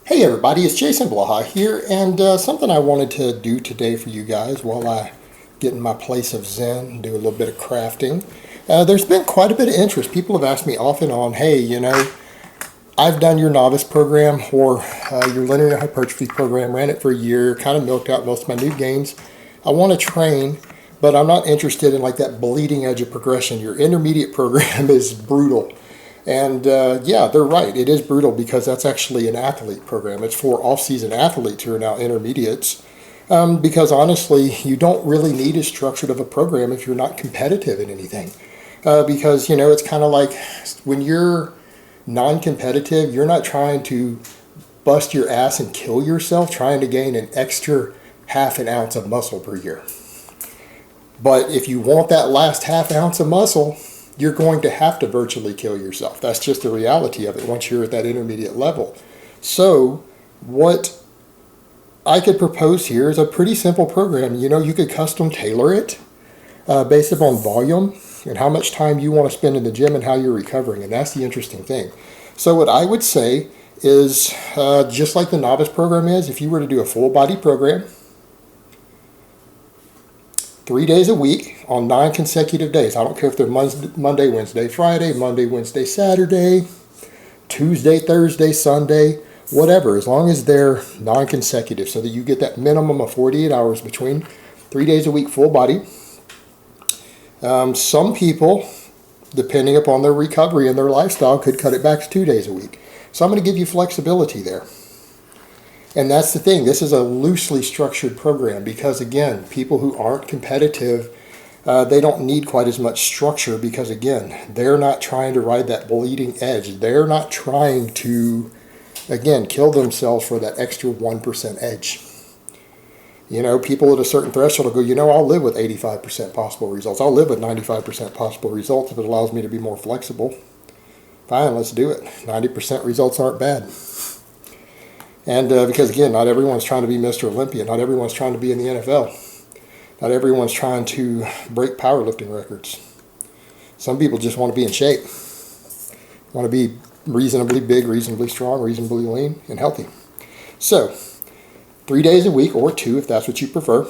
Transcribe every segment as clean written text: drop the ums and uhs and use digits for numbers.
Hey everybody, it's Jason Blaha here, and something I wanted to do today for you guys while I get in my place of zen, do a little bit of crafting. There's been quite a bit of interest. People have asked me off and on, hey, I've done your novice program or your linear hypertrophy program, ran it for a year, kind of milked out most of my new gains. I want to train, but I'm not interested in like that bleeding edge of progression. Your intermediate program is brutal. And yeah, they're right. It is brutal because that's actually an athlete program. It's for off-season athletes who are now intermediates. Because honestly, you don't really need as structured of a program if you're not competitive in anything. Because, it's kind of like when you're non-competitive, you're not trying to bust your ass and kill yourself trying to gain an extra half an ounce of muscle per year. But if you want that last half ounce of muscle, you're going to have to virtually kill yourself. That's just the reality of it once you're at that intermediate level. So what I could propose here is a pretty simple program. You could custom tailor it based upon volume and how much time you want to spend in the gym and how you're recovering. And that's the interesting thing. So what I would say is just like the novice program is, if you were to do a full body program, 3 days a week on 9 consecutive days. I don't care if they're Monday, Wednesday, Friday, Monday, Wednesday, Saturday, Tuesday, Thursday, Sunday, whatever, as long as they're non-consecutive so that you get that minimum of 48 hours between 3 days a week full body. Some people, depending upon their recovery and their lifestyle, could cut it back to 2 days a week. So I'm going to give you flexibility there. And that's the thing. This is a loosely structured program because, again, people who aren't competitive, they don't need quite as much structure because, again, they're not trying to ride that bleeding edge. They're not trying to, again, kill themselves for that extra 1% edge. People at a certain threshold will go, I'll live with 85% possible results. I'll live with 95% possible results if it allows me to be more flexible. Fine, let's do it. 90% results aren't bad. And because, again, not everyone's trying to be Mr. Olympia. Not everyone's trying to be in the NFL. Not everyone's trying to break powerlifting records. Some people just want to be in shape. Want to be reasonably big, reasonably strong, reasonably lean, and healthy. So, 3 days a week, or 2 if that's what you prefer.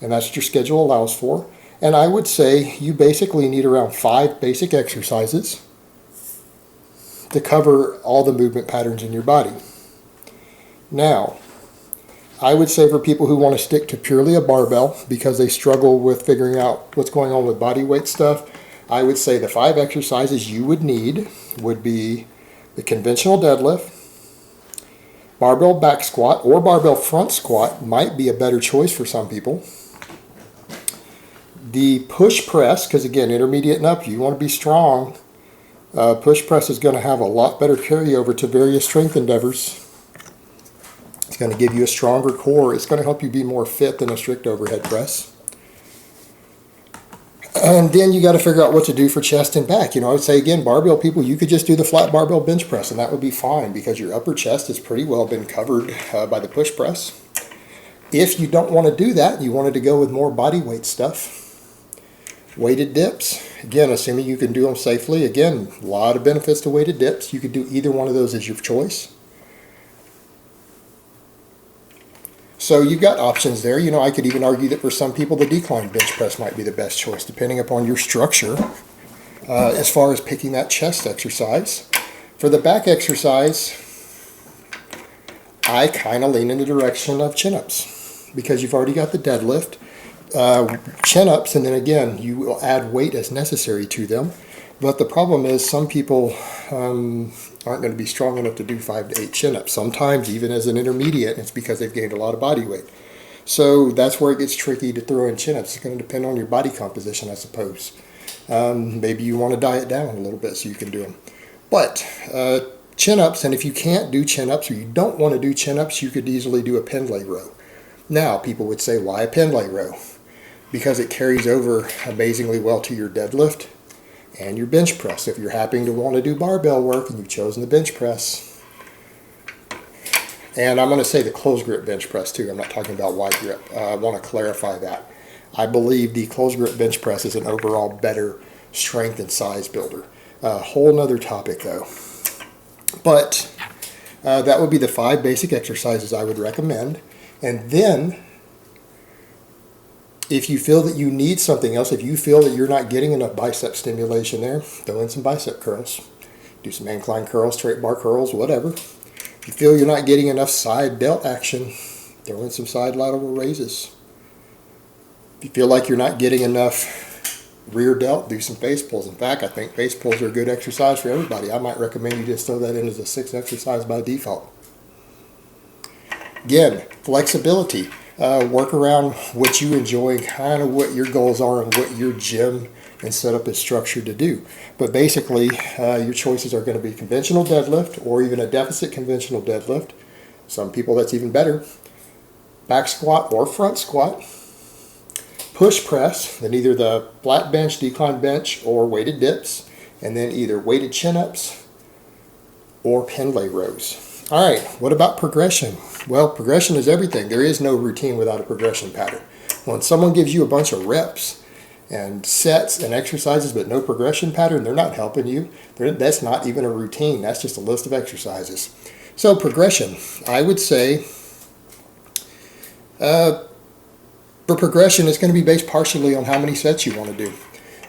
And that's what your schedule allows for. And I would say you basically need around 5 basic exercises to cover all the movement patterns in your body. Now, I would say for people who want to stick to purely a barbell because they struggle with figuring out what's going on with body weight stuff, I would say the 5 exercises you would need would be the conventional deadlift, barbell back squat or barbell front squat might be a better choice for some people. The push press, because again, intermediate and up, you want to be strong. Push press is going to have a lot better carryover to various strength endeavors. It's going to give you a stronger core. It's going to help you be more fit than a strict overhead press. And then you got to figure out what to do for chest and back. I would say, again, barbell people, you could just do the flat barbell bench press, and that would be fine because your upper chest has pretty well been covered by the push press. If you don't want to do that, you wanted to go with more body weight stuff, weighted dips, again, assuming you can do them safely. Again, a lot of benefits to weighted dips. You could do either one of those as your choice. So you've got options there. I could even argue that for some people, the decline bench press might be the best choice, depending upon your structure, as far as picking that chest exercise. For the back exercise, I kind of lean in the direction of chin-ups because you've already got the deadlift. Chin-ups, and then again, you will add weight as necessary to them. But the problem is some people aren't going to be strong enough to do 5 to 8 chin-ups. Sometimes, even as an intermediate, it's because they've gained a lot of body weight. So that's where it gets tricky to throw in chin-ups. It's going to depend on your body composition, I suppose. Maybe you want to diet down a little bit so you can do them. But chin-ups, and if you can't do chin-ups or you don't want to do chin-ups, you could easily do a Pendlay row. Now, people would say, why a Pendlay row? Because it carries over amazingly well to your deadlift and your bench press. If you're happening to want to do barbell work and you've chosen the bench press, and I'm going to say the closed grip bench press too, I'm not talking about wide grip. I want to clarify that. I believe the closed grip bench press is an overall better strength and size builder. A whole nother topic though. But That would be the 5 basic exercises I would recommend. And then, if you feel that you need something else, if you feel that you're not getting enough bicep stimulation there, throw in some bicep curls. Do some incline curls, straight bar curls, whatever. If you feel you're not getting enough side delt action, throw in some side lateral raises. If you feel like you're not getting enough rear delt, do some face pulls. In fact, I think face pulls are a good exercise for everybody. I might recommend you just throw that in as a 6th exercise by default. Again, flexibility. Work around what you enjoy, kind of what your goals are and what your gym and setup is structured to do. But basically, your choices are going to be conventional deadlift or even a deficit conventional deadlift. Some people that's even better. Back squat or front squat. Push press, then either the flat bench, decline bench, or weighted dips. And then either weighted chin-ups or pen lay rows. All right, what about progression? Well, progression is everything. There is no routine without a progression pattern. When someone gives you a bunch of reps and sets and exercises but no progression pattern, they're not helping you. That's not even a routine. That's just a list of exercises. So progression, I would say for progression, it's going to be based partially on how many sets you want to do.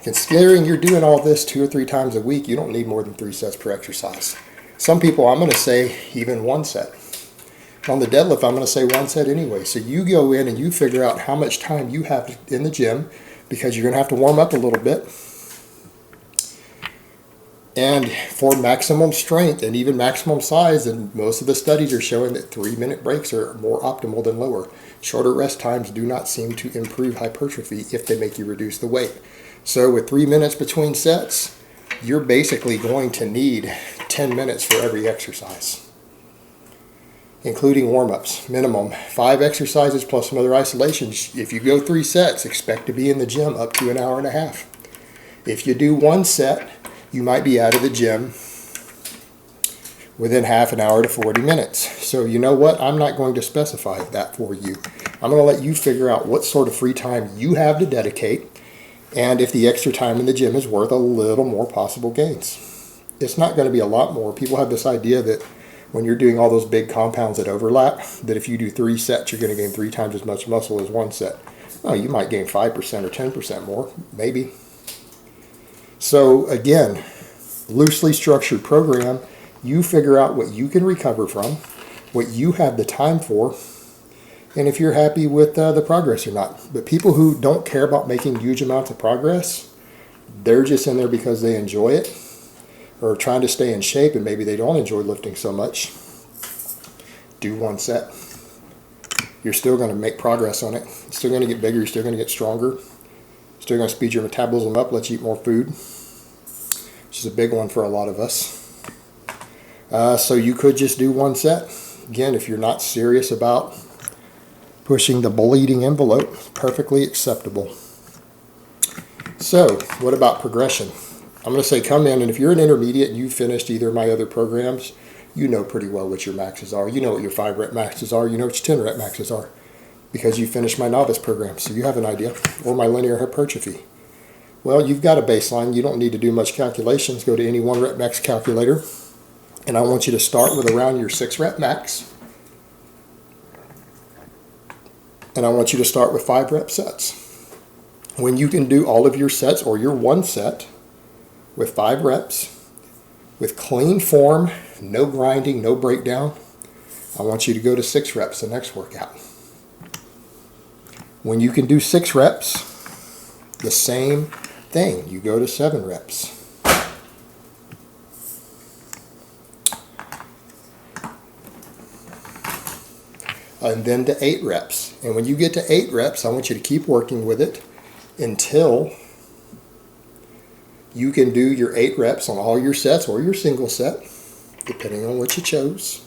Considering you're doing all this 2 or 3 times a week, you don't need more than 3 sets per exercise. Some people, I'm going to say even 1 set. On the deadlift, I'm going to say 1 set anyway. So you go in and you figure out how much time you have in the gym, because you're going to have to warm up a little bit. And for maximum strength and even maximum size, and most of the studies are showing that 3-minute breaks are more optimal than lower. Shorter rest times do not seem to improve hypertrophy if they make you reduce the weight. So with 3 minutes between sets, you're basically going to need 10 minutes for every exercise, including warm-ups. Minimum 5 exercises plus some other isolations. If you go 3 sets, expect to be in the gym up to an hour and a half. If you do 1 set, you might be out of the gym within half an hour to 40 minutes. So you know what? I'm not going to specify that for you. I'm going to let you figure out what sort of free time you have to dedicate, and if the extra time in the gym is worth a little more possible gains. It's not going to be a lot more. People have this idea that when you're doing all those big compounds that overlap, that if you do 3 sets, you're going to gain 3 times as much muscle as 1 set. Oh, you might gain 5% or 10% more, maybe. So again, loosely structured program. You figure out what you can recover from, what you have the time for, and if you're happy with the progress or not. But people who don't care about making huge amounts of progress, they're just in there because they enjoy it or trying to stay in shape, and maybe they don't enjoy lifting so much. Do 1 set. You're still going to make progress on it. You're still going to get bigger. You're still going to get stronger. You're still going to speed your metabolism up, let you eat more food, which is a big one for a lot of us. So you could just do 1 set. Again, if you're not serious about pushing the bull eating envelope, perfectly acceptable. So what about progression? I'm going to say come in, and if you're an intermediate and you've finished either of my other programs, you know pretty well what your maxes are. You know what your 5-rep maxes are. You know what your 10-rep maxes are, because you finished my novice program, so you have an idea, or my linear hypertrophy. Well, you've got a baseline. You don't need to do much calculations. Go to any 1-rep max calculator, and I want you to start with around your 6-rep max. And I want you to start with 5-rep sets. When you can do all of your sets or your 1 set with 5 reps, with clean form, no grinding, no breakdown, I want you to go to 6 reps the next workout. When you can do 6 reps, the same thing. You go to 7 reps. And then to 8 reps. And when you get to 8 reps, I want you to keep working with it until you can do your 8 reps on all your sets or your single set, depending on what you chose,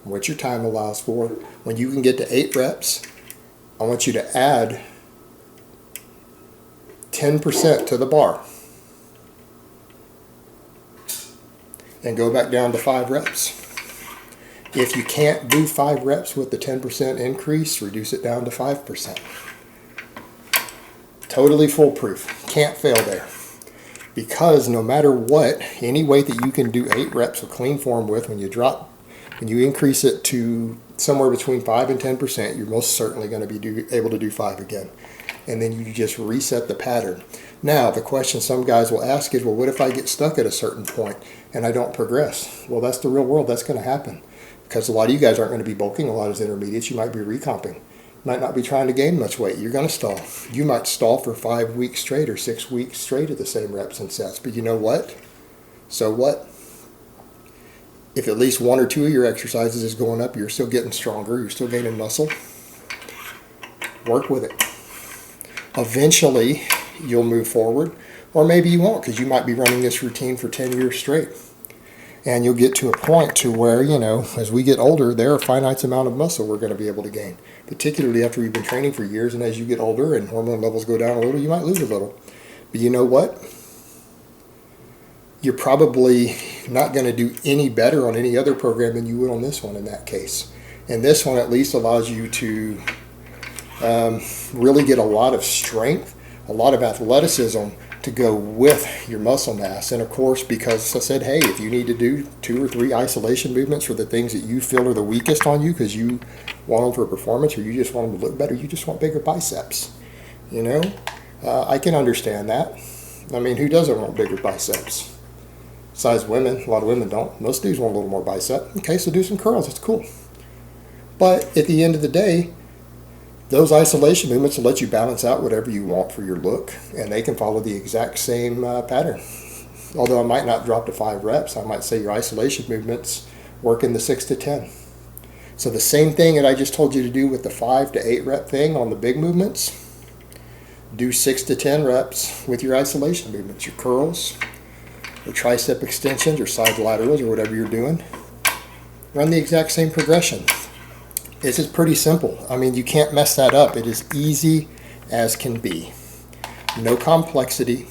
what your time allows for. When you can get to 8 reps, I want you to add 10% to the bar and go back down to 5 reps. If you can't do 5 reps with the 10% increase, reduce it down to 5%. Totally foolproof. Can't fail there. Because no matter what, any weight that you can do 8 reps of clean form with, when you drop When you increase it to somewhere between 5 and 10%, you're most certainly going to be able to do 5 again. And then you just reset the pattern. Now, the question some guys will ask is, well, what if I get stuck at a certain point and I don't progress? Well, that's the real world. That's going to happen. Because a lot of you guys aren't going to be bulking a lot as intermediates. You might be recomping. You might not be trying to gain much weight. You're going to stall. You might stall for 5 weeks straight or 6 weeks straight at the same reps and sets. But you know what? So what? If at least 1 or 2 of your exercises is going up, you're still getting stronger. You're still gaining muscle. Work with it. Eventually, you'll move forward. Or maybe you won't, because you might be running this routine for 10 years straight. And you'll get to a point to where, you know, as we get older, there are finite amount of muscle we're going to be able to gain. Particularly after we've been training for years, and as you get older and hormone levels go down a little, you might lose a little. But you know what? You're probably not going to do any better on any other program than you would on this one in that case. And this one at least allows you to really get a lot of strength, a lot of athleticism to go with your muscle mass. And of course, because I said, hey, if you need to do 2 or 3 isolation movements for the things that you feel are the weakest on you because you want them for performance or you just want them to look better, you just want bigger biceps, you know, I can understand that. I mean, who doesn't want bigger biceps? Besides women, a lot of women don't. Most dudes want a little more bicep. Okay, so do some curls, it's cool. But at the end of the day, those isolation movements will let you balance out whatever you want for your look, and they can follow the exact same pattern. Although I might not drop to 5 reps, I might say your isolation movements work in the 6 to 10. So the same thing that I just told you to do with the 5 to 8 rep thing on the big movements, do 6 to 10 reps with your isolation movements, your curls, or tricep extensions, or side laterals, or whatever you're doing. Run the exact same progression. This is pretty simple. I mean, you can't mess that up. It is easy as can be. No complexity.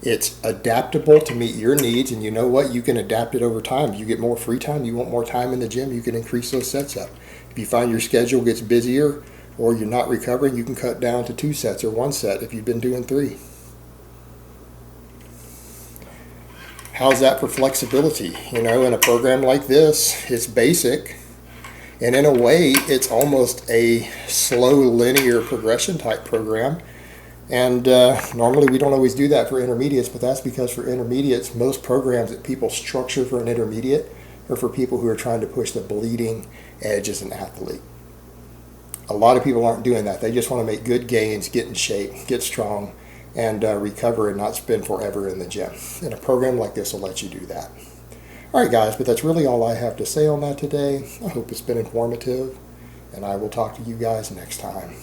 It's adaptable to meet your needs, and you know what? You can adapt it over time. You get more free time, you want more time in the gym, you can increase those sets up. If you find your schedule gets busier or you're not recovering, you can cut down to 2 sets or 1 set if you've been doing 3. How's that for flexibility? You know, in a program like this, it's basic. And in a way, it's almost a slow linear progression type program. And normally we don't always do that for intermediates, but that's because for intermediates, most programs that people structure for an intermediate are for people who are trying to push the bleeding edge as an athlete. A lot of people aren't doing that. They just want to make good gains, get in shape, get strong, and recover and not spend forever in the gym. And a program like this will let you do that. All right, guys, but that's really all I have to say on that today. I hope it's been informative, and I will talk to you guys next time.